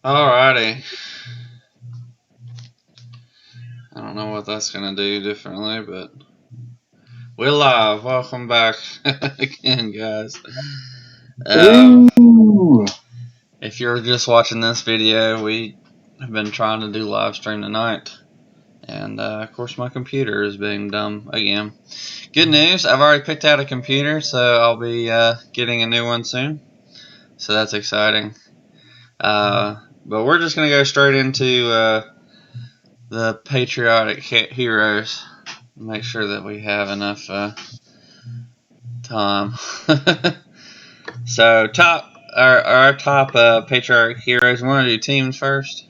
Alrighty. I don't know what that's going to do differently, but we're live. Welcome back again, guys. Ooh. If you're just watching this video, we have been trying to do live stream tonight. And of course, my computer is being dumb again. Good news, I've already picked out a computer, so I'll be getting a new one soon. So that's exciting. But we're just going to go straight into the Patriotic Heroes. Make sure that we have enough time. So, our top Patriotic Heroes. Want to do teams first?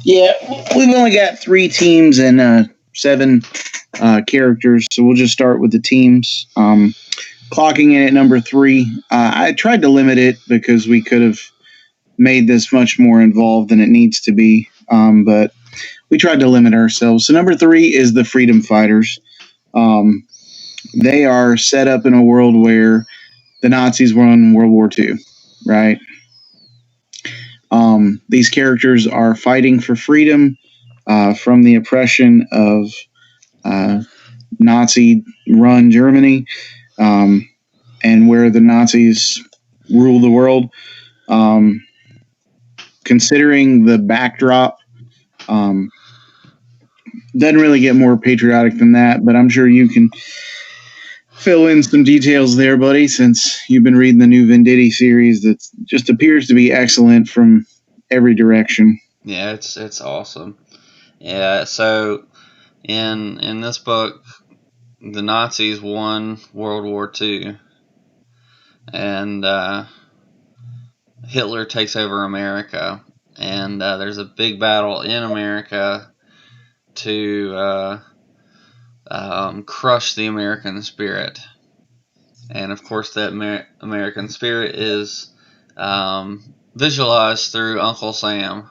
Yeah, we've only got 3 teams and 7 characters, so we'll just start with the teams. Clocking in at number 3. I tried to limit it because we could have made this much more involved than it needs to be, but we tried to limit ourselves. So number 3 is the Freedom Fighters. They are set up in a world where the Nazis won World War II, right? These characters are fighting for freedom from the oppression of Nazi-run Germany, and where the Nazis rule the world. Considering the backdrop, doesn't really get more patriotic than that, but I'm sure you can fill in some details there, buddy, since you've been reading the new Venditti series that just appears to be excellent from every direction. Yeah, it's awesome. Yeah, so in this book, the Nazis won World War II, and Hitler takes over America, and there's a big battle in America to crush the American spirit. And of course, that American spirit is visualized through Uncle Sam.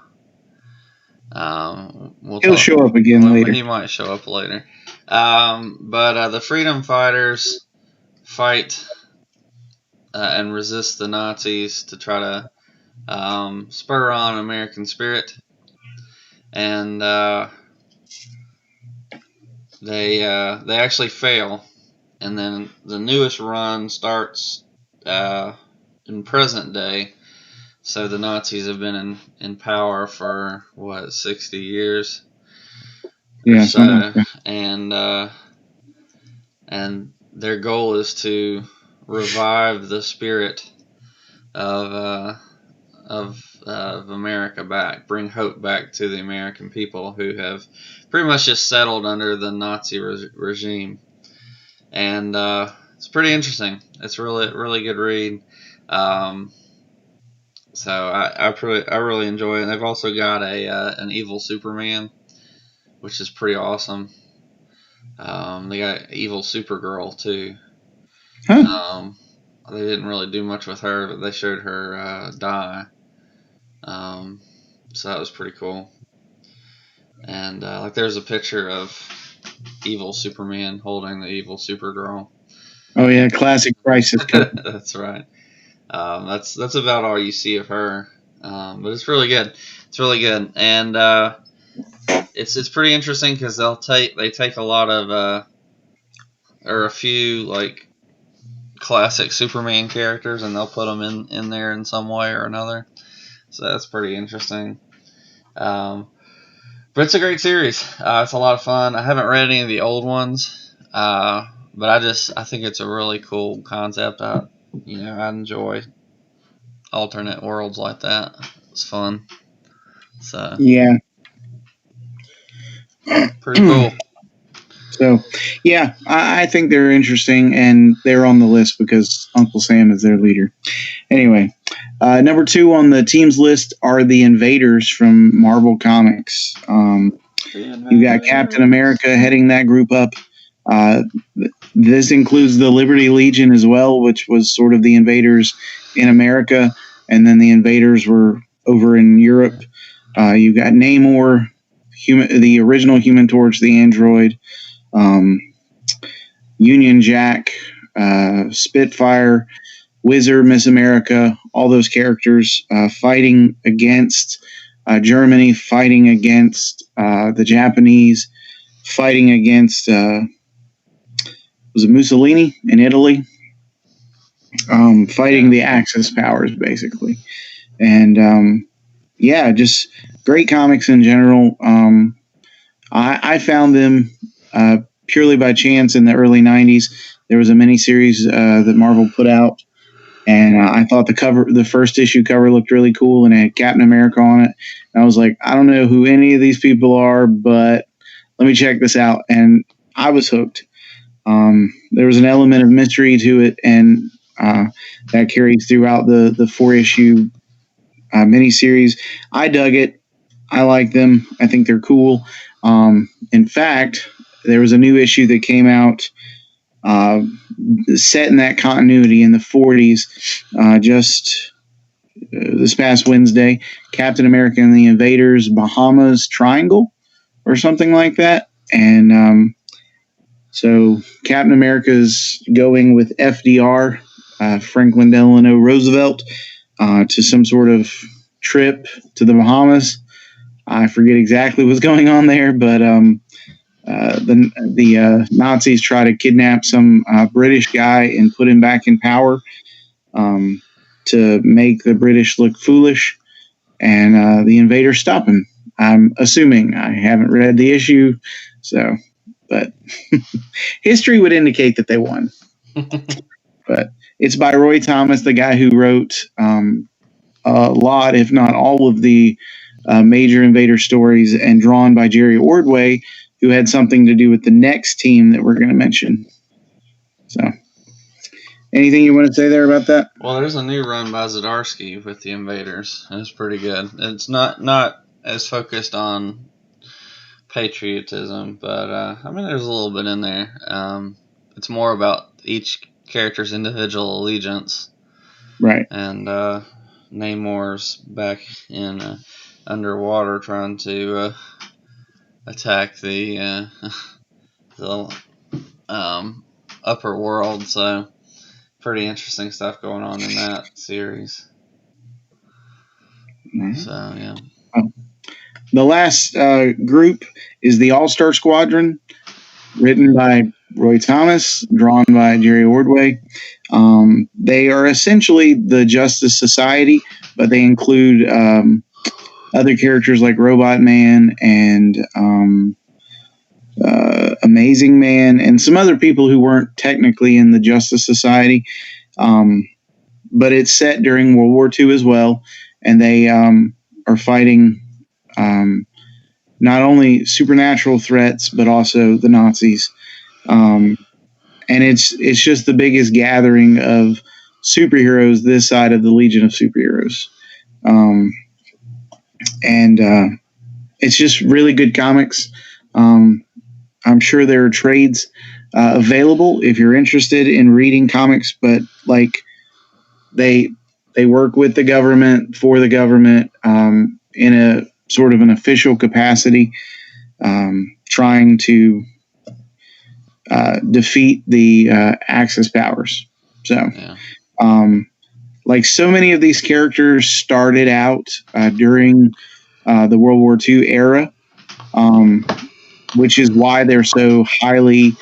He'll show up again later. He might show up later. But the Freedom Fighters fight and resist the Nazis to try to spur on American spirit. And they actually fail. And then the newest run starts in present day. So the Nazis have been in power for 60 years? Yeah, so. And their goal is to revive the spirit of America back, bring hope back to the American people who have pretty much just settled under the Nazi regime. And it's pretty interesting. It's really good read. So I really enjoy it. And they've also got an evil Superman, which is pretty awesome. They got evil Supergirl too. Huh. They didn't really do much with her, but they showed her die. So that was pretty cool. And like there's a picture of evil Superman holding the evil Supergirl. Oh yeah, classic Crisis. That's right. That's about all you see of her. But it's really good. It's really good, and it's pretty interesting because they take a lot of or a few like classic Superman characters and they'll put them in there in some way or another. So that's pretty interesting. But it's a great series. It's a lot of fun. I haven't read any of the old ones, but I think it's a really cool concept. I enjoy alternate worlds like that. It's fun. So yeah, pretty cool. So yeah, I think they're interesting, and they're on the list because Uncle Sam is their leader. Anyway, number 2 on the teams list are the Invaders from Marvel Comics. You got Captain America heading that group up. This includes the Liberty Legion as well, which was sort of the Invaders in America, and then the Invaders were over in Europe. You got Namor, the original Human Torch, the android, Union Jack, Spitfire, Wizard, Miss America, all those characters fighting against Germany, fighting against the Japanese, fighting against was it Mussolini in Italy? Fighting the Axis powers, basically. And just great comics in general. I found them purely by chance in the early 90s. There was a miniseries that Marvel put out, and I thought the first issue cover looked really cool, and it had Captain America on it. And I was like, I don't know who any of these people are, but let me check this out. And I was hooked. There was an element of mystery to it, and that carries throughout the 4-issue miniseries. I dug it. I like them. I think they're cool. In fact, there was a new issue that came out set in that continuity in the 40s just this past Wednesday. Captain America and the Invaders Bahamas Triangle or something like that. And so Captain America's going with FDR, Franklin Delano Roosevelt, to some sort of trip to the Bahamas. I forget exactly what's going on there, but the Nazis try to kidnap some British guy and put him back in power to make the British look foolish, and the invaders stop him. I'm assuming. I haven't read the issue, but history would indicate that they won. But it's by Roy Thomas, the guy who wrote a lot, if not all, of the major Invader stories, and drawn by Jerry Ordway, who had something to do with the next team that we're going to mention. So, anything you want to say there about that? Well, there's a new run by Zdarsky with the Invaders. It's pretty good. It's not as focused on patriotism, but there's a little bit in there. It's more about each character's individual allegiance. Right. And Namor's back in underwater trying to attack the upper world. So pretty interesting stuff going on in that series. Mm-hmm. So yeah. The last group is the All-Star Squadron, written by Roy Thomas, drawn by Jerry Ordway. They are essentially the Justice Society, but they include other characters like Robot Man and Amazing Man, and some other people who weren't technically in the Justice Society. But it's set during World War II as well, and they are fighting not only supernatural threats, but also the Nazis. And it's just the biggest gathering of superheroes this side of the Legion of Superheroes. And it's just really good comics. I'm sure there are trades available if you're interested in reading comics, but like they work with the government, for the government, in a sort of an official capacity, trying to defeat the Axis powers. So, like so many of these characters started out during the World War II era, which is why they're so highly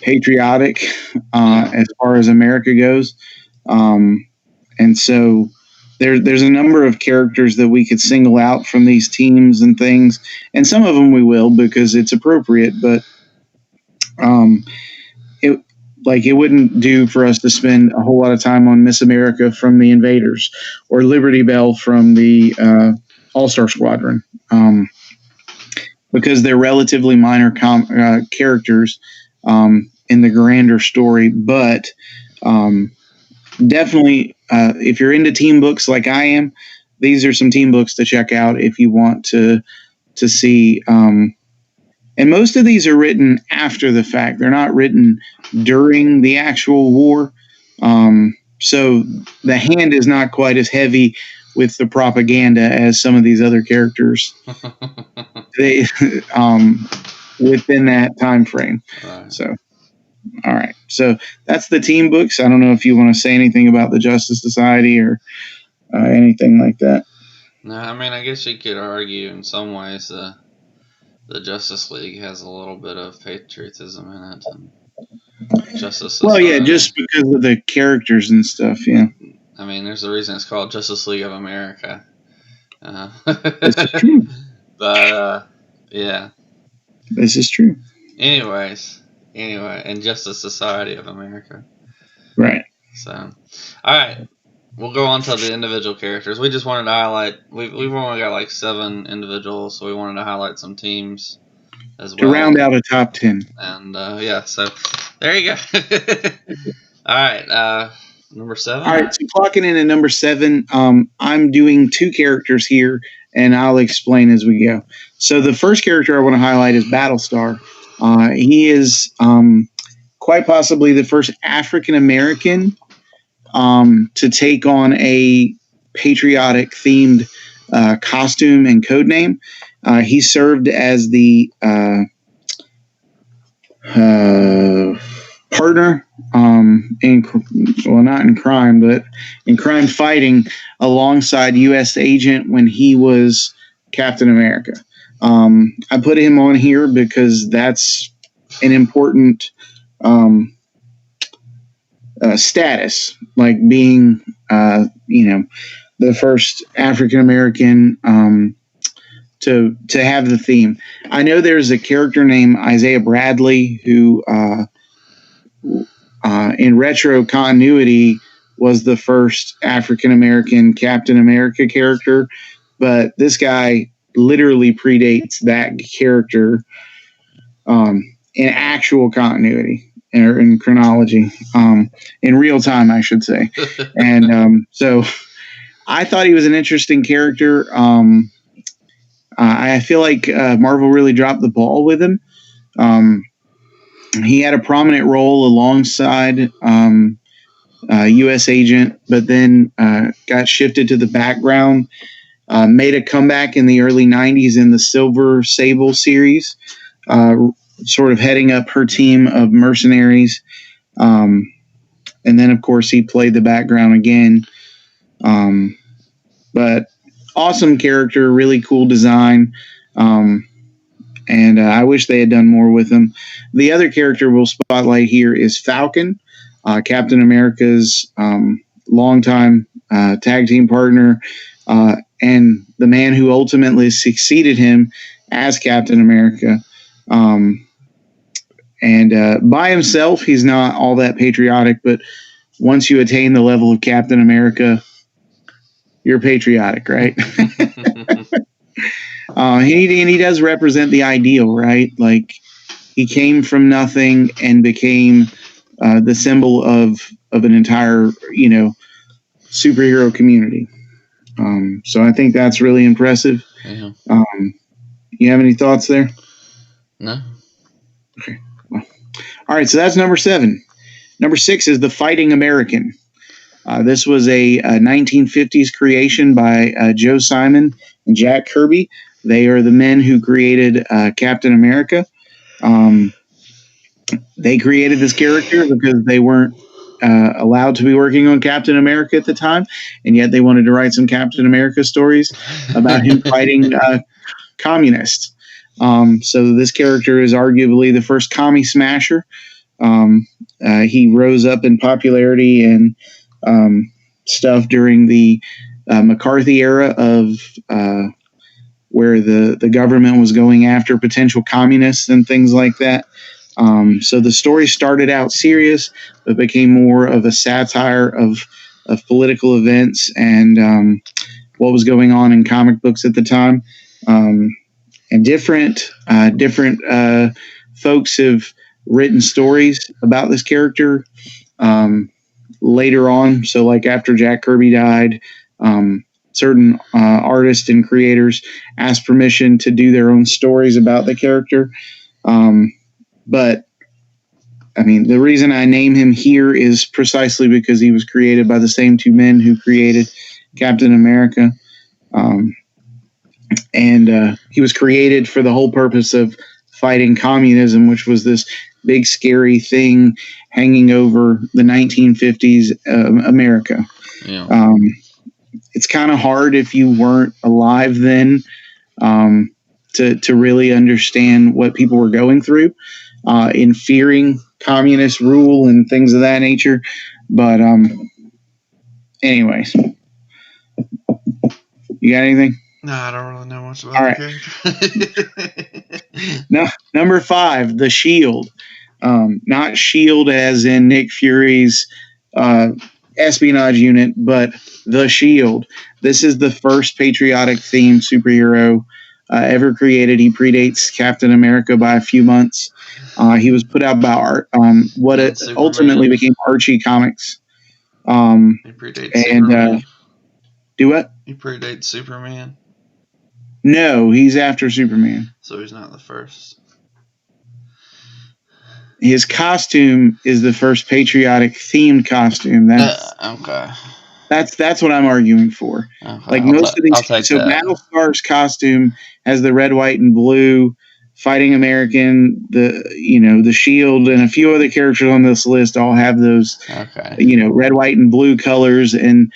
patriotic as far as America goes. And so there's a number of characters that we could single out from these teams and things, and some of them we will because it's appropriate, but it wouldn't do for us to spend a whole lot of time on Miss America from the Invaders or Liberty Bell from the All-Star Squadron, because they're relatively minor characters in the grander story. But definitely, if you're into team books like I am, these are some team books to check out if you want to see. And most of these are written after the fact. They're not written during the actual war. So the hand is not quite as heavy with the propaganda as some of these other characters. They within that time frame. Right. So All right. So that's the team books. I don't know if you want to say anything about the Justice Society or anything like that. No, I mean, I guess you could argue in some ways the Justice League has a little bit of patriotism in it, and Justice Society. Well, yeah, just because of the characters and stuff. Yeah. I mean, there's a reason it's called Justice League of America. This is true. But yeah. This is true. Anyway, and Justice Society of America. Right. So, all right. We'll go on to the individual characters. We just wanted to highlight. We've only got like 7 individuals, so we wanted to highlight some teams as well to round out a top 10. And yeah, so there you go. All right, number 7. All right, so clocking in at number 7. I'm doing 2 characters here, and I'll explain as we go. So the first character I want to highlight is Battlestar. He is quite possibly the first African American to take on a patriotic themed costume and code name. He served as the partner not in crime, but in crime fighting alongside U.S. agent when he was Captain America. I put him on here because that's an important status, like being, the first African American to have the theme. I know there's a character named Isaiah Bradley who, in retro continuity, was the first African American Captain America character, but this guy literally predates that character in actual continuity. Or in chronology, in real time, I should say. And so I thought he was an interesting character. I feel like Marvel really dropped the ball with him. He had a prominent role alongside U.S. agent, but then got shifted to the background, made a comeback in the early 90s in the Silver Sable series, sort of heading up her team of mercenaries. And then, of course, he played the background again. But awesome character, really cool design. And I wish they had done more with him. The other character we'll spotlight here is Falcon, Captain America's longtime tag team partner, and the man who ultimately succeeded him as Captain America. And by himself, he's not all that patriotic, but once you attain the level of Captain America, you're patriotic, right? He does represent the ideal, right? Like, he came from nothing and became the symbol of an entire, superhero community. So I think that's really impressive. Yeah. You have any thoughts there? No. Okay. Well, all right. So that's number 7. Number 6 is The Fighting American. This was a 1950s creation by Joe Simon and Jack Kirby. They are the men who created Captain America. They created this character because they weren't allowed to be working on Captain America at the time, and yet they wanted to write some Captain America stories about him fighting communists. So this character is arguably the first commie smasher. He rose up in popularity and stuff during the McCarthy era of where the government was going after potential communists and things like that. So the story started out serious, but became more of a satire of political events and what was going on in comic books at the time. And different folks have written stories about this character later on. So, like after Jack Kirby died, certain artists and creators asked permission to do their own stories about the character. But I mean, the reason I name him here is precisely because he was created by the same 2 men who created Captain America. And he was created for the whole purpose of fighting communism, which was this big scary thing hanging over the 1950s America. Yeah. It's kind of hard if you weren't alive then to really understand what people were going through in fearing communist rule and things of that nature. But anyways, you got anything? No, I don't really know much about All right. the character. No, number 5, the Shield. Not Shield as in Nick Fury's espionage unit, but the Shield. This is the first patriotic themed superhero ever created. He predates Captain America by a few months. He was put out by what it ultimately became Archie Comics. He predates Superman. Do what? He predates Superman. No, he's after Superman. So he's not the first. His costume is the first patriotic themed costume. Okay. That's what I'm arguing for. Okay, like most of these, so Battlestar's costume has the red, white, and blue. Fighting American, the Shield, and a few other characters on this list all have those, red, white, and blue colors and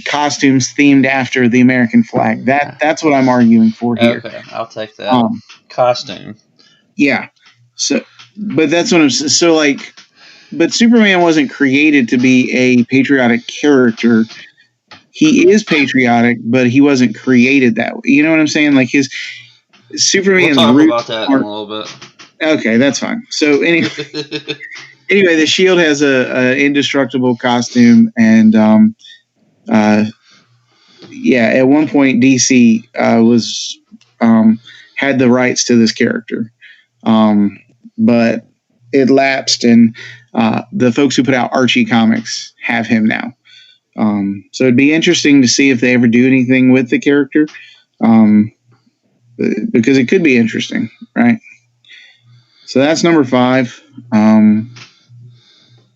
costumes themed after the American flag. That's what I'm arguing for here. Okay, I'll take that. Costume. Yeah. So, but that's what I'm so like. But Superman wasn't created to be a patriotic character. He is patriotic, but he wasn't created that way. You know what I'm saying? Like Superman's we'll talk about that in a little bit. Okay, that's fine. So anyway, the Shield has a indestructible costume, and at one point DC was had the rights to this character, but it lapsed, and the folks who put out Archie Comics have him now. So it'd be interesting to see if they ever do anything with the character. Because it could be interesting, right? So that's number 5.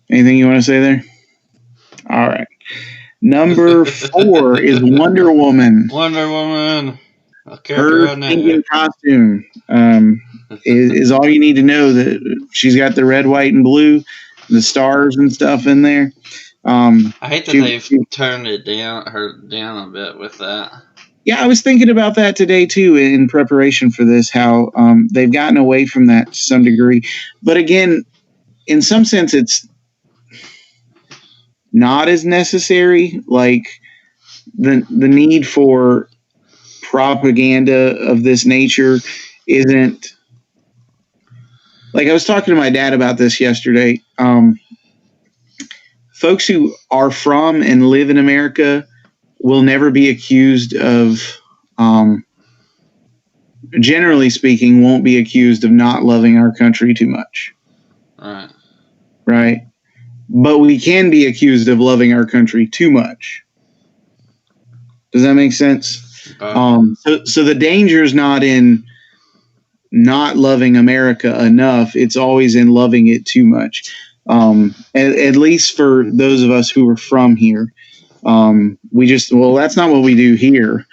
Anything you want to say there? All right. Number 4 is Wonder Woman. Wonder Woman. Her thinking costume is all you need to know. That she's got the red, white, and blue, the stars and stuff in there. I hate that they've turned it down a bit with that. Yeah, I was thinking about that today, too, in preparation for this, how they've gotten away from that to some degree. But again, in some sense, it's not as necessary. Like, the need for propaganda of this nature isn't... Like, I was talking to my dad about this yesterday. Folks who are from and live in America will never be accused of, generally speaking, won't be accused of not loving our country too much. Right? But we can be accused of loving our country too much. Does that make sense? So the danger is not in not loving America enough. It's always in loving it too much. At least for those of us who are from here. That's not what we do here.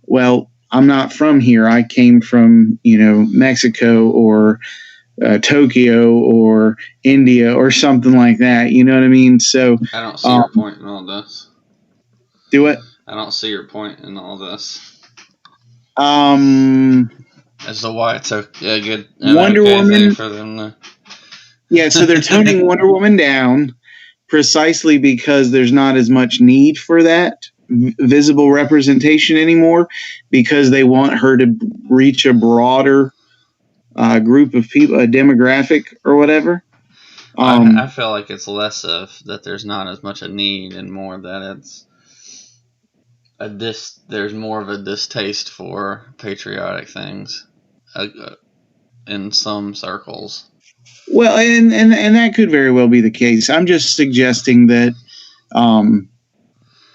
Well, I'm not from here. I came from, Mexico or Tokyo or India or something like that. You know what I mean? So I don't see your point in all this. Do what? I don't see your point in all this. As to why it's a good Wonder Woman thing for them to... Yeah, so they're toning Wonder Woman down precisely because there's not as much need for that visible representation anymore, because they want her to reach a broader group of people, a demographic or whatever. I feel like it's less of that there's not as much a need and more that it's there's more of a distaste for patriotic things in some circles. Well, and that could very well be the case. I'm just suggesting that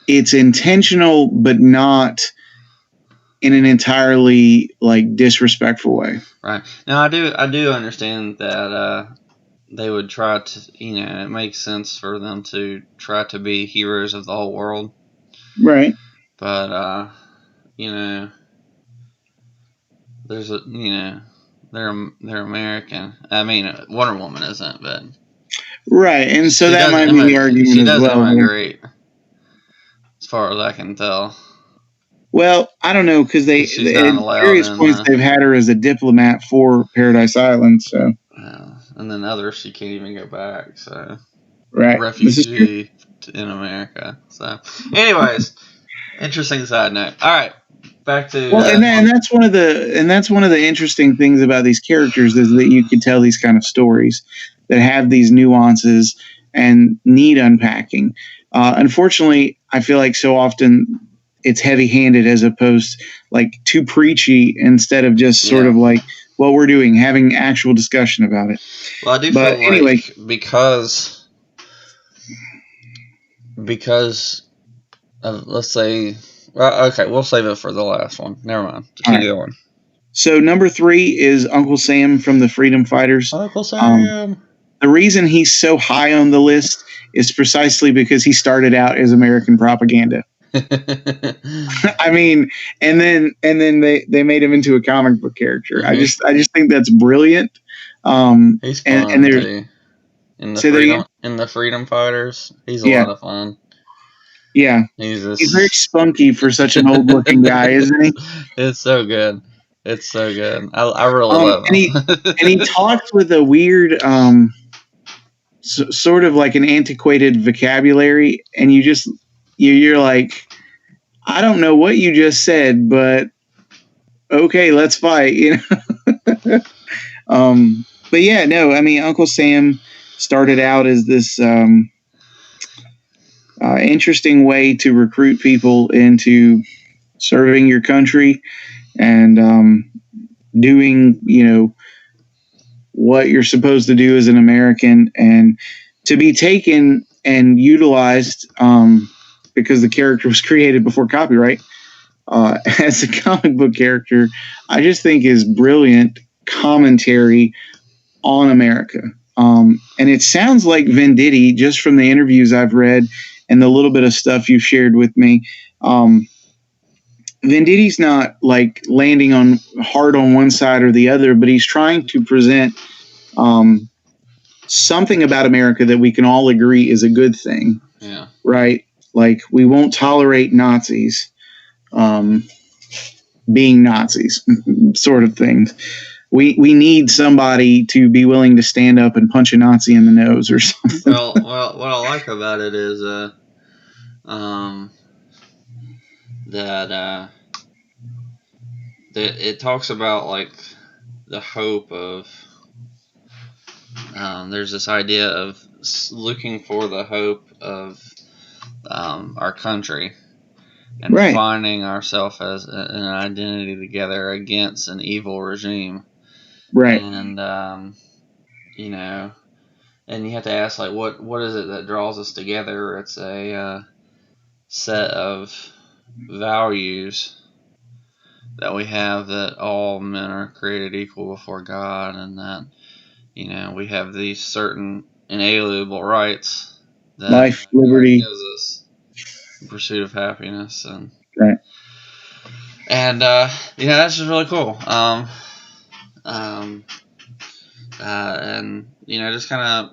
it's intentional, but not in an entirely disrespectful way. Right. Now, I do understand that they would try to, it makes sense for them to try to be heroes of the whole world. Right. But there's they're American. I mean, Wonder Woman isn't, but Right, and so she that does might be the argument as well. immigrate, as far as I can tell. Well, I don't know because She's at not allowed various in. points they've had her as a diplomat for Paradise Island. So, and then others she can't even go back. So, right, this is true. refugee in America. So, anyways, interesting side note. All right, back to Well, and that's one of the interesting things about these characters is that you can tell these kind of stories that have these nuances and need unpacking. Unfortunately, I feel like so often it's heavy-handed as opposed like too preachy instead of just sort of like what we're doing, having actual discussion about it. Well, I do But feel anyway, like because of, let's say, well, okay, we'll save it for the last one. Never mind. Keep going. So number 3 is Uncle Sam from the Freedom Fighters. Uncle Sam. The reason he's so high on the list is precisely because he started out as American propaganda. I mean, and then they made him into a comic book character. I just think that's brilliant. He's fun and too. In the Freedom Fighters, he's a lot of fun. Yeah, he's very spunky for such an old looking guy, isn't he? It's so good. It's so good. I really love him. And he talks with a weird, sort of like an antiquated vocabulary, and you're like, I don't know what you just said, but okay, let's fight, you know. But yeah, no, I mean, Uncle Sam started out as this interesting way to recruit people into serving your country and doing, you know, what you're supposed to do as an American, and to be taken and utilized because the character was created before copyright as a comic book character, I just think is brilliant commentary on America. And it sounds like Venditti, just from the interviews I've read and the little bit of stuff you've shared with me. Venditti's not like landing on hard on one side or the other, but he's trying to present something about America that we can all agree is a good thing. Yeah. Right? Like, we won't tolerate Nazis being Nazis, sort of things. We need somebody to be willing to stand up and punch a Nazi in the nose or something. Well, what I like about it is that it talks about like the hope of there's this idea of looking for the hope of our country and finding ourselves as an identity together against an evil regime. Right. And you know, and you have to ask, like, what is it that draws us together? It's a set of values that we have, that all men are created equal before God, and that, you know, we have these certain inalienable rights that life, liberty, gives us the pursuit of happiness, and right. And yeah, that's just really cool. And you know, just kind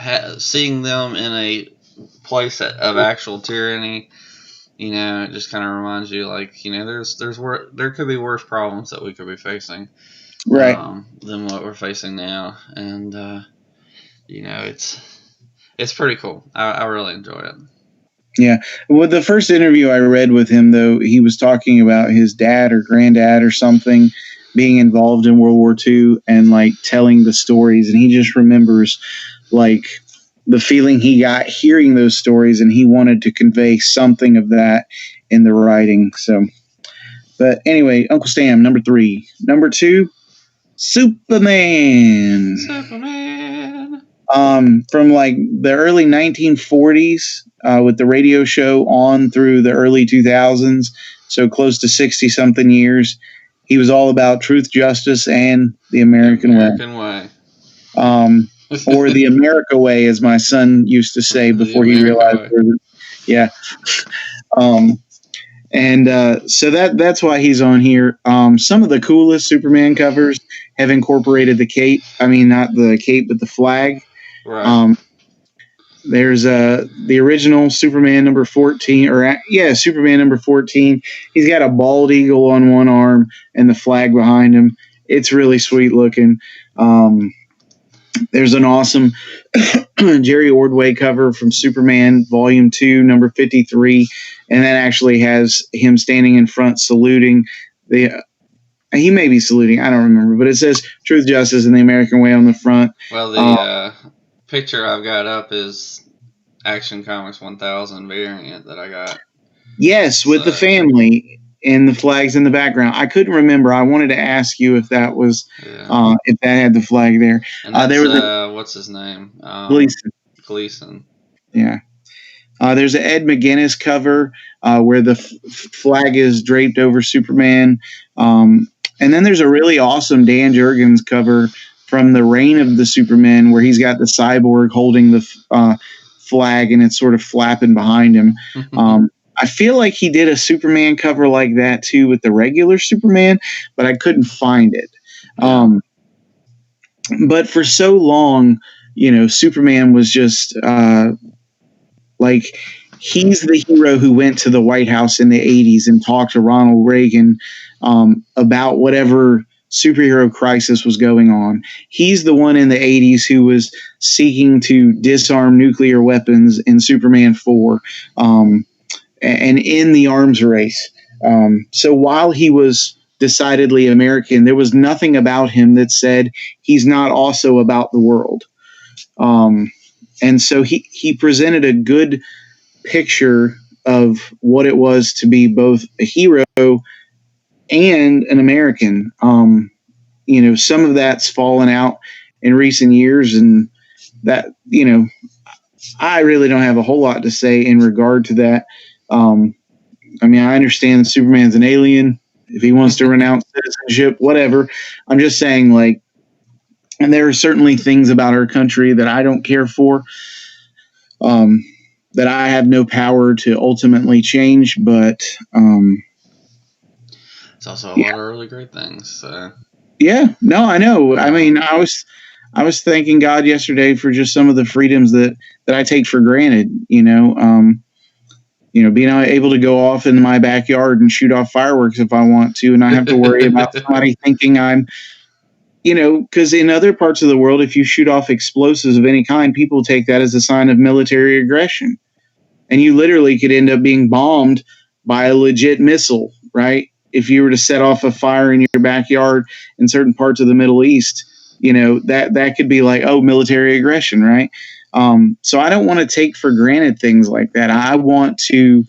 of seeing them in a place of actual tyranny, you know, it just kind of reminds you, like, you know, there could be worse problems that we could be facing, right, than what we're facing now, and you know, it's pretty cool. I really enjoy it. Yeah. Well, the first interview I read with him, though, he was talking about his dad or granddad or something being involved in World War II and like telling the stories. And he just remembers like the feeling he got hearing those stories, and he wanted to convey something of that in the writing. So, but anyway, Uncle Sam, number 3. Number 2, Superman. From like the early 1940s with the radio show on through the early 2000s, so close to 60-something years. He was all about truth, justice, and the American way. Or the America way, as my son used to say before he realized. Yeah. And so that's why he's on here. Some of the coolest Superman covers have incorporated the cape. I mean, not the cape, but the flag. Right. There's the original Superman number 14, Superman number 14. He's got a bald eagle on one arm and the flag behind him. It's really sweet looking. There's an awesome Jerry Ordway cover from Superman Volume 2, number 53, and that actually has him standing in front saluting the. He may be saluting, I don't remember, but it says "Truth, Justice, and the American Way" on the front. Well, the picture I've got up is Action Comics 1000 variant that I got. Yes, with the family and the flags in the background. I couldn't remember. I wanted to ask you if that was if that had the flag there. And that's, there was what's his name? Gleason. Yeah. There's an Ed McGuinness cover where the flag is draped over Superman. And then there's a really awesome Dan Jurgens cover from the Reign of the Superman where he's got the cyborg holding the flag and it's sort of flapping behind him. I feel like he did a Superman cover like that too with the regular Superman, but I couldn't find it. But for so long, Superman was just like he's the hero who went to the White House in the 80s and talked to Ronald Reagan about whatever superhero crisis was going on. He's the one in the 80s who was seeking to disarm nuclear weapons in Superman 4 and in the arms race. So while he was decidedly American, there was nothing about him that said he's not also about the world. And so he presented a good picture of what it was to be both a hero and an American. Some of that's fallen out in recent years, and that, I really don't have a whole lot to say in regard to that. I understand Superman's an alien. If he wants to renounce citizenship, whatever. I'm just saying, and there are certainly things about our country that I don't care for, that I have no power to ultimately change, but it's also a lot of really great things. So. Yeah, no, I know. I mean, I was thanking God yesterday for just some of the freedoms that I take for granted. Being able to go off in my backyard and shoot off fireworks if I want to, and not have to worry about somebody thinking I'm, because in other parts of the world, if you shoot off explosives of any kind, people take that as a sign of military aggression. And you literally could end up being bombed by a legit missile, right? If you were to set off a fire in your backyard in certain parts of the Middle East, that could be like, oh, military aggression, right? So I don't want to take for granted things like that. I want to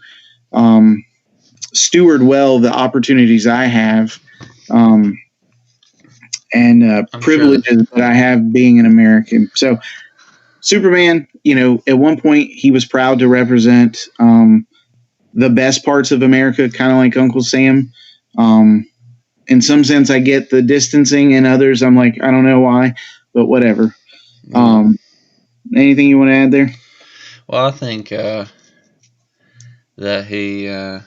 steward well the opportunities I have and privileges that I have being an American. So Superman, at one point he was proud to represent the best parts of America, kind of like Uncle Sam. In some sense, I get the distancing, in others, I'm like, I don't know why, but whatever. Anything you want to add there? Well, I think that he. I'm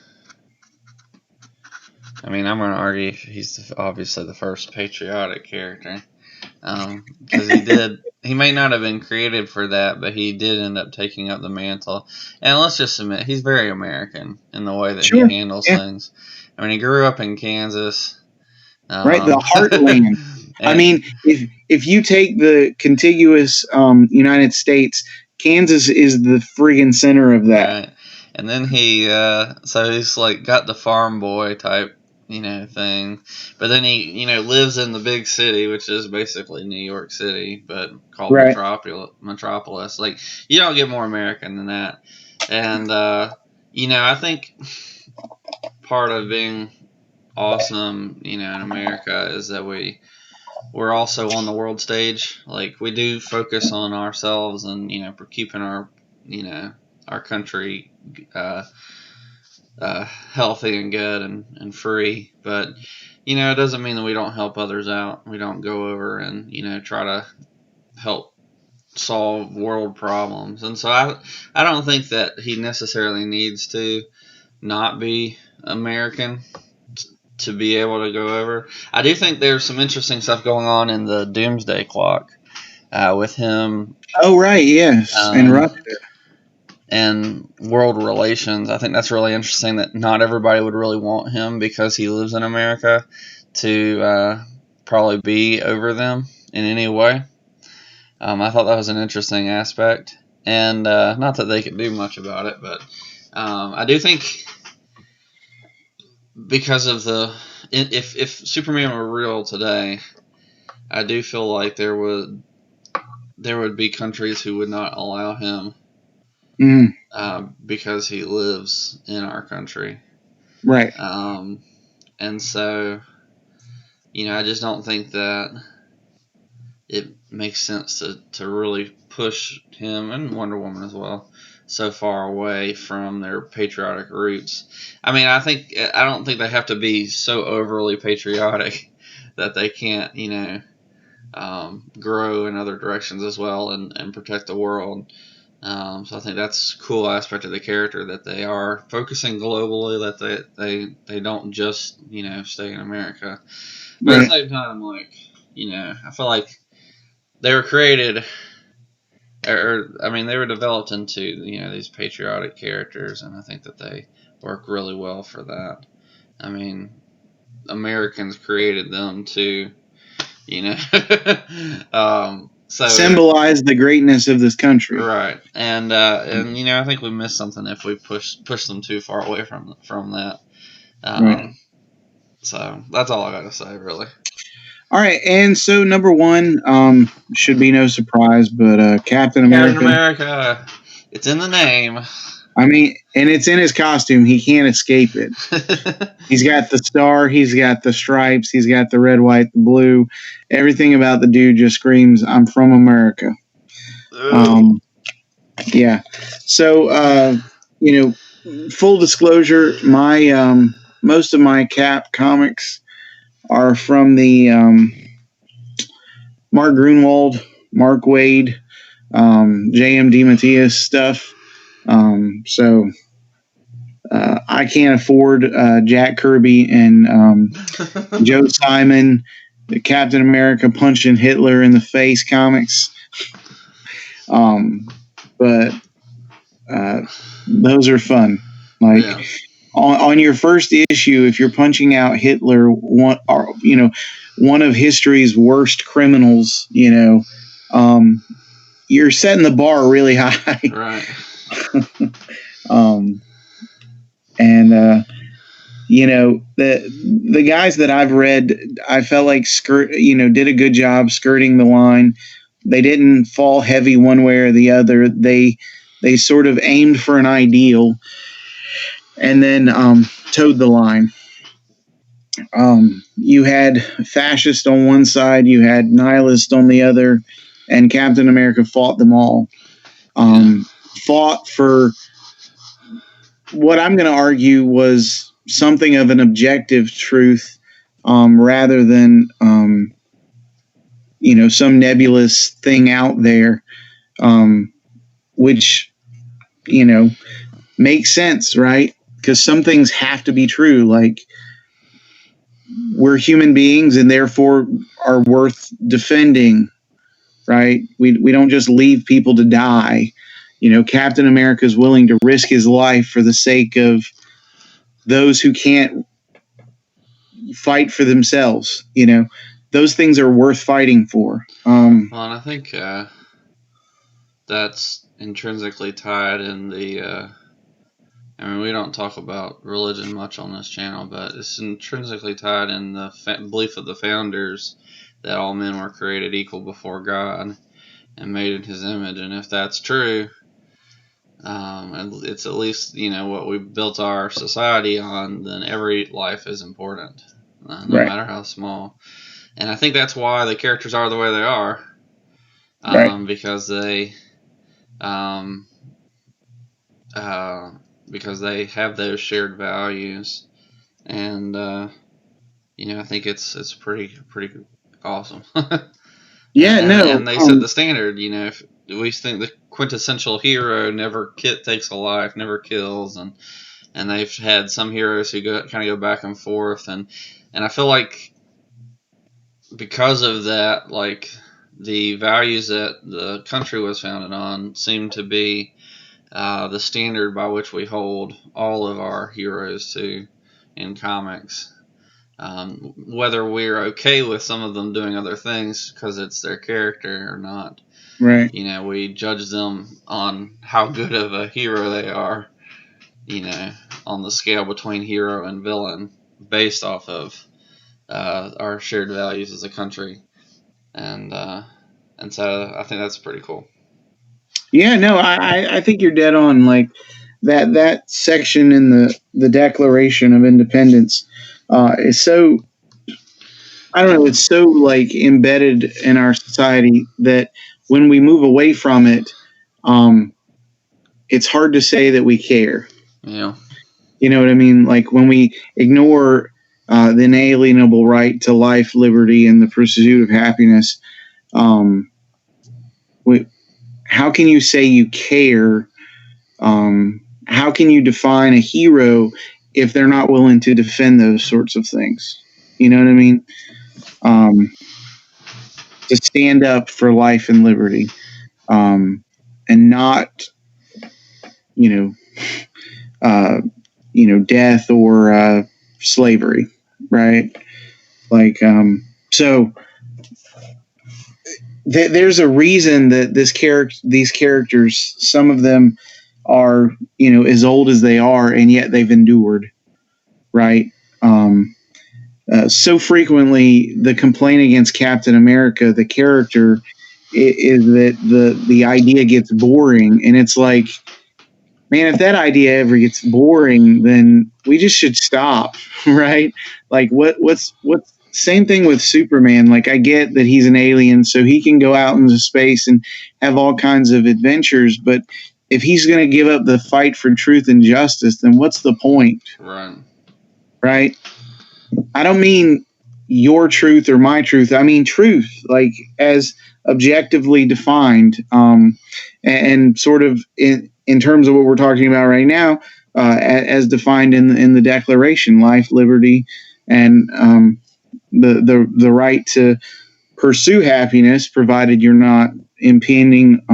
going to argue he's obviously the first patriotic character. Because he may not have been created for that, but he did end up taking up the mantle. And let's just admit, he's very American in the way that he handles things. He grew up in Kansas. Right, the heartland. If you take the contiguous United States, Kansas is the friggin' center of that. Right. And then so he's got the farm boy type thing. But then he, lives in the big city, which is basically New York City, but called Metropolis. You don't get more American than that. And, I think part of being awesome, in America is that we're also on the world stage. We do focus on ourselves and, for keeping our, our country healthy and good and free, but it doesn't mean that we don't help others out. We don't go over and try to help solve world problems. And so I don't think that he necessarily needs to not be American to be able to go over. I do think there's some interesting stuff going on in the Doomsday Clock with him. Oh, right, yes, and Russia. And world relations. I think that's really interesting that not everybody would really want him because he lives in America to probably be over them in any way. I thought that was an interesting aspect. And not that they could do much about it, but I do think because of if Superman were real today, I do feel like there would be countries who would not allow him because he lives in our country, right? And so, I just don't think that it makes sense to really push him and Wonder Woman as well so far away from their patriotic roots. I mean, I don't think they have to be so overly patriotic that they can't, grow in other directions as well and protect the world. So I think that's a cool aspect of the character that they are focusing globally, that they don't just stay in America. But at the same time, like I feel like they were created, or I mean, they were developed into these patriotic characters, and I think that they work really well for that. I mean, Americans created them too, so symbolize the greatness of this country, right? And I think we miss something if we push them too far away from that. Right. So that's all I got to say, really. All right, and so number one should be no surprise, but Captain America. Captain America, it's in the name. I mean, and it's in his costume. He can't escape it. He's got the star. He's got the stripes. He's got the red, white, the blue. Everything about the dude just screams, "I'm from America." Yeah. So, full disclosure, my most of my Cap comics are from the Mark Grunwald, Mark Waid, J.M. DeMatteis stuff. So I can't afford Jack Kirby and Joe Simon, the Captain America punching Hitler in the face comics. But those are fun. Like on your first issue, if you're punching out Hitler, one of history's worst criminals, you're setting the bar really high. Right. And the guys that I've read, I felt like did a good job skirting the line. They didn't fall heavy one way or the other. They sort of aimed for an ideal and then towed the line. You had fascist on one side, you had nihilist on the other, and Captain America fought them all. Fought for what I'm going to argue was something of an objective truth, rather than some nebulous thing out there, which makes sense, right? Because some things have to be true. Like, we're human beings and therefore are worth defending, right? We don't just leave people to die. Captain America is willing to risk his life for the sake of those who can't fight for themselves. Those things are worth fighting for. Well, and I think that's intrinsically tied in the. I mean, we don't talk about religion much on this channel, but it's intrinsically tied in the belief of the founders that all men were created equal before God and made in His image. And if that's true, it's at least what we built our society on. Then every life is important, no matter how small. And I think that's why the characters are the way they are, because they. Because they have those shared values, and I think it's pretty awesome. And they set the standard. If we think the quintessential hero never takes a life, never kills, and and they've had some heroes who kind of go back and forth, and I feel like because of that, like the values that the country was founded on seem to be the standard by which we hold all of our heroes to in comics. Whether we're okay with some of them doing other things because it's their character or not, Right. we judge them on how good of a hero they are, on the scale between hero and villain based off of our shared values as a country, and so I think that's pretty cool. Yeah, no, I think you're dead on. Like that section in the Declaration of Independence is so, I don't know, it's so like embedded in our society that when we move away from it, um, it's hard to say that we care. Yeah. You know what I mean? Like when we ignore the inalienable right to life, liberty, and the pursuit of happiness, um, how can you say you care? How can you define a hero if they're not willing to defend those sorts of things? You know what I mean? To stand up for life and liberty, and not, you know, death or slavery, right? Like, so there's a reason that these characters, some of them are, as old as they are, and yet they've endured, right? So frequently, the complaint against Captain America, the character, is that the idea gets boring, and it's like, man, if that idea ever gets boring, then we just should stop, right? Like, what's same thing with Superman. Like, I get that he's an alien, so he can go out into space and have all kinds of adventures, but if he's going to give up the fight for truth and justice, then what's the point? Right. Right? I don't mean your truth or my truth. I mean truth, like as objectively defined, and sort of in terms of what we're talking about right now, as defined in the Declaration: life, liberty, and the right to pursue happiness, provided you're not impeding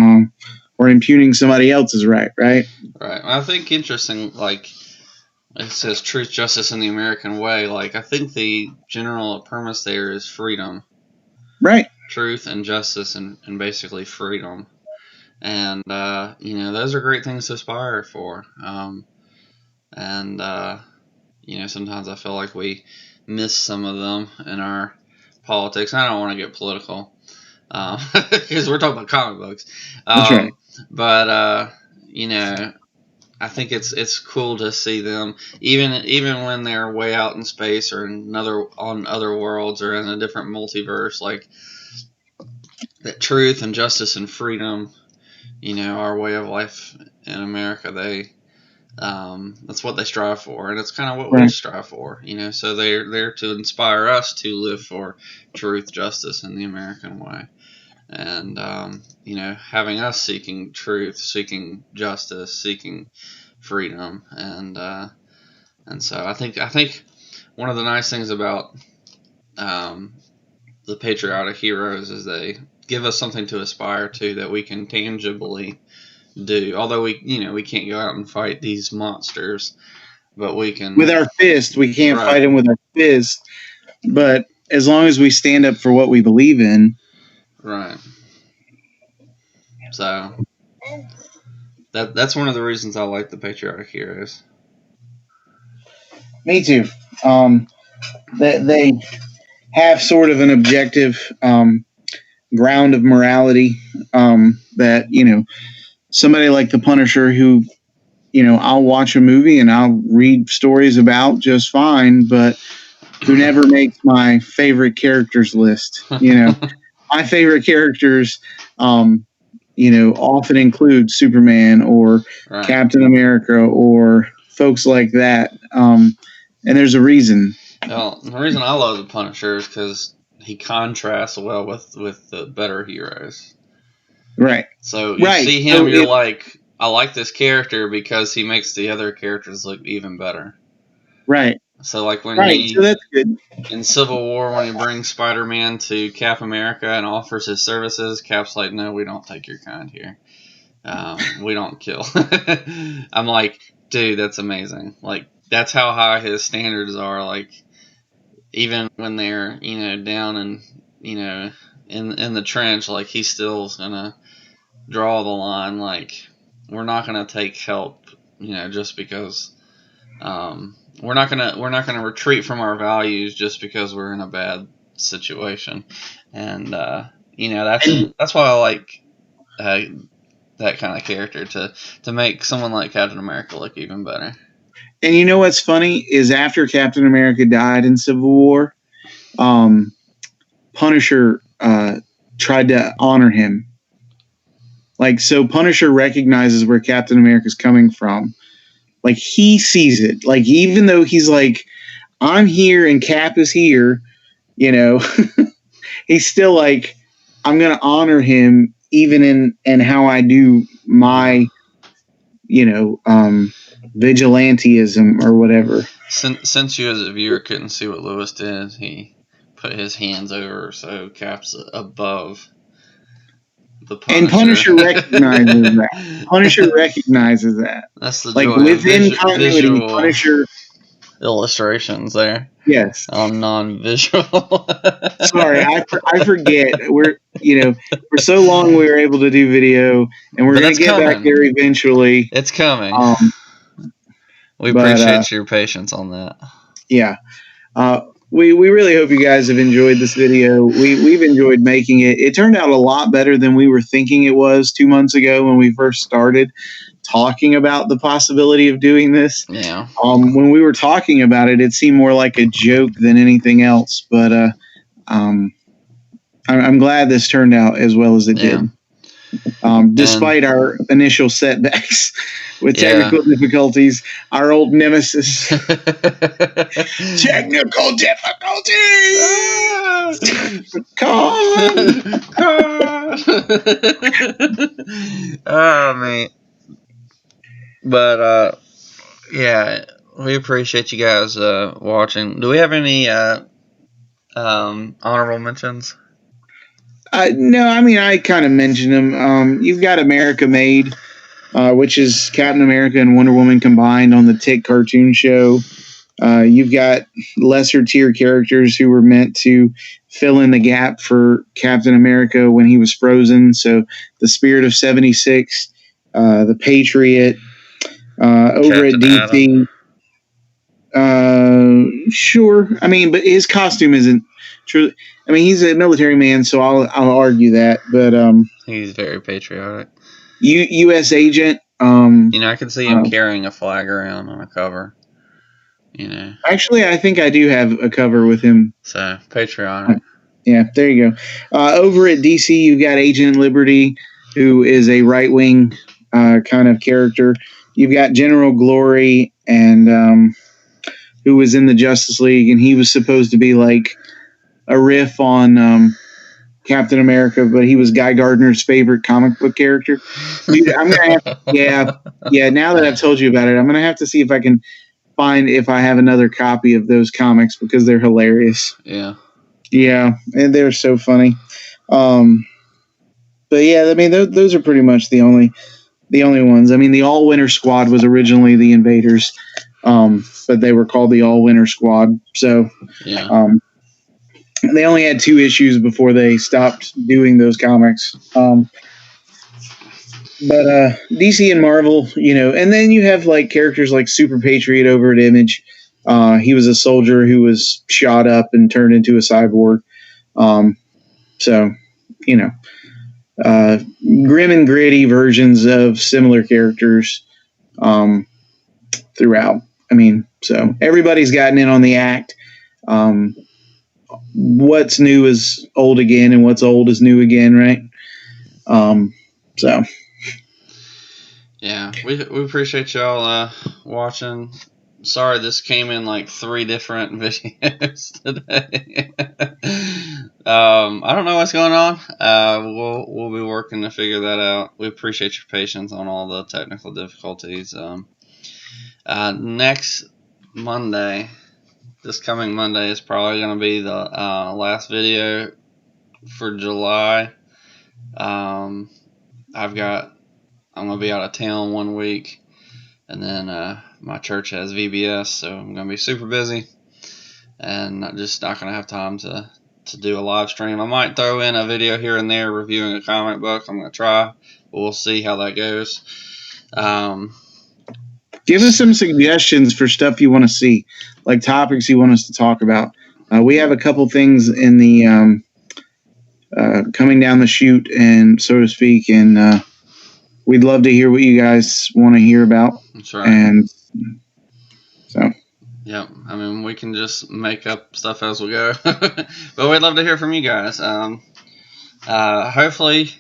or impugning somebody else's right. Right. Right. I think interesting, like it says truth, justice, and the American way. Like, I think the general premise there is freedom. Right. Truth and justice and basically freedom. And, those are great things to aspire for. And sometimes I feel like we miss some of them in our politics. I don't want to get political because we're talking about comic books. That's right. But, I think it's cool to see them even when they're way out in space or on other worlds or in a different multiverse, like that truth and justice and freedom, our way of life in America, that's what they strive for, and it's kind of what we strive for, so they're there to inspire us to live for truth, justice, and the American way. And having us seeking truth, seeking justice, seeking freedom, and so I think one of the nice things about the Patriotic Heroes is they give us something to aspire to that we can tangibly do. Although we can't go out and fight these monsters, but we can with our fist. We can't fight them with our fist, but as long as we stand up for what we believe in. Right. So that's one of the reasons I like the Patriotic Heroes. Me too. They have sort of an objective ground of morality that somebody like the Punisher, who I'll watch a movie and I'll read stories about just fine, but who never makes my favorite characters list. My favorite characters often include Superman or Captain America or folks like that, and there's a reason. Well, the reason I love the Punisher is because he contrasts well with the better heroes. Right. So you see him, you're like, I like this character because he makes the other characters look even better. Right. So like when Right. So that's good. in Civil War, when he brings Spider-Man to Cap America and offers his services, Cap's like, no, we don't take your kind here. We don't kill. I'm like, dude, that's amazing. Like, that's how high his standards are. Like, even when they're, down and, in the trench, like, he's still gonna draw the line. Like, we're not gonna take help, just because. We're not gonna retreat from our values just because we're in a bad situation, and that's why I like that kind of character to make someone like Captain America look even better. And you know what's funny is after Captain America died in Civil War, Punisher tried to honor him. Like, so Punisher recognizes where Captain America's coming from. Like, he sees it. Like, even though he's like, I'm here and Cap is here, he's still like, I'm going to honor him even in how I do my, vigilantism or whatever. Since you as a viewer couldn't see what Lewis did, he put his hands over so Cap's above the Punisher. And Punisher recognizes that. Punisher recognizes that. That's the like joy within of continuity, visual Punisher. Illustrations there. Yes. On non-visual. Sorry, I forget. We're for so long we were able to do video, and we're going to get back there eventually. It's coming. We appreciate your patience on that. Yeah. We really hope you guys have enjoyed this video. We've enjoyed making it. It turned out a lot better than we were thinking it was 2 months ago when we first started talking about the possibility of doing this. Yeah. When we were talking about it, it seemed more like a joke than anything else. But I'm glad this turned out as well as it did. Despite our initial setbacks with technical difficulties, our old nemesis. Technical difficulties! Oh, man. But, yeah, we appreciate you guys watching. Do we have any honorable mentions? No, I mean, I kind of mentioned them. You've got America Made, which is Captain America and Wonder Woman combined on the Tick cartoon show. You've got lesser tier characters who were meant to fill in the gap for Captain America when he was frozen. So the Spirit of 76, the Patriot, over at DC. Sure. I mean, but his costume isn't true. I mean, he's a military man, so I'll argue that. But he's very patriotic. U.S. agent. I can see him carrying a flag around on a cover. Actually, I think I do have a cover with him. So patriotic. Yeah, there you go. Over at DC, you've got Agent Liberty, who is a right-wing kind of character. You've got General Glory, and who was in the Justice League, and he was supposed to be like a riff on Captain America, but he was Guy Gardner's favorite comic book character. Dude, I'm gonna have, now that I've told you about it, I'm gonna have to see if I can find if I have another copy of those comics because they're hilarious. Yeah, and they're so funny. But yeah, I mean, those are pretty much the only ones. I mean, the All Winter Squad was originally the Invaders, but they were called the All Winter Squad. So they only had 2 issues before they stopped doing those comics. But DC and Marvel, and then you have like characters like Super Patriot over at Image. He was a soldier who was shot up and turned into a cyborg. So, grim and gritty versions of similar characters throughout. I mean, so everybody's gotten in on the act. What's new is old again, and what's old is new again, right? So. Yeah, we appreciate y'all watching. Sorry this came in like 3 different videos today. I don't know what's going on. We'll be working to figure that out. We appreciate your patience on all the technical difficulties. Next Monday, this coming Monday is probably going to be the last video for July. I'm going to be out of town 1 week, and then my church has VBS, so I'm going to be super busy, and just not going to have time to do a live stream. I might throw in a video here and there reviewing a comic book. I'm going to try, but we'll see how that goes. Give us some suggestions for stuff you want to see, like topics you want us to talk about. We have a couple things in the coming down the chute, and so to speak, and we'd love to hear what you guys want to hear about. That's right. And so, yep. I mean, we can just make up stuff as we go, but we'd love to hear from you guys. Hopefully,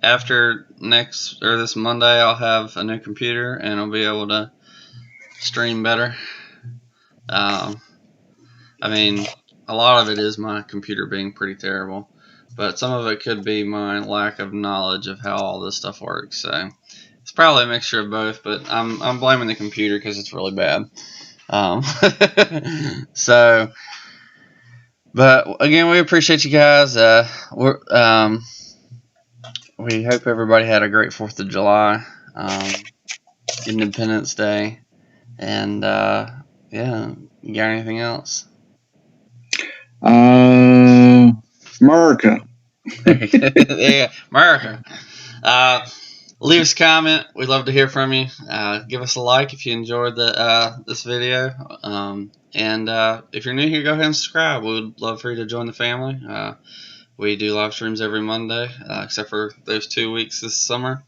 after this Monday, I'll have a new computer and I'll be able to stream better. I mean, a lot of it is my computer being pretty terrible, but some of it could be my lack of knowledge of how all this stuff works. So it's probably a mixture of both, but I'm blaming the computer because it's really bad. So, but again, we appreciate you guys. We hope everybody had a great 4th of July, Independence Day, and yeah, you got anything else? America. Yeah, America. Leave us a comment. We'd love to hear from you. Give us a like if you enjoyed this video. And if you're new here, go ahead and subscribe. We would love for you to join the family. We do live streams every Monday, except for those 2 weeks this summer.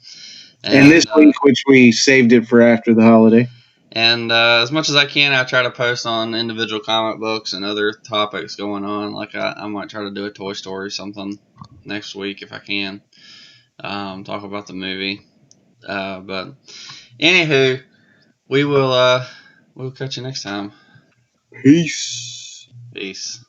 And this week, which we saved it for after the holiday. And as much as I can, I try to post on individual comic books and other topics going on. Like I might try to do a Toy Story something next week if I can. Talk about the movie. But anywho, we'll catch you next time. Peace. Peace.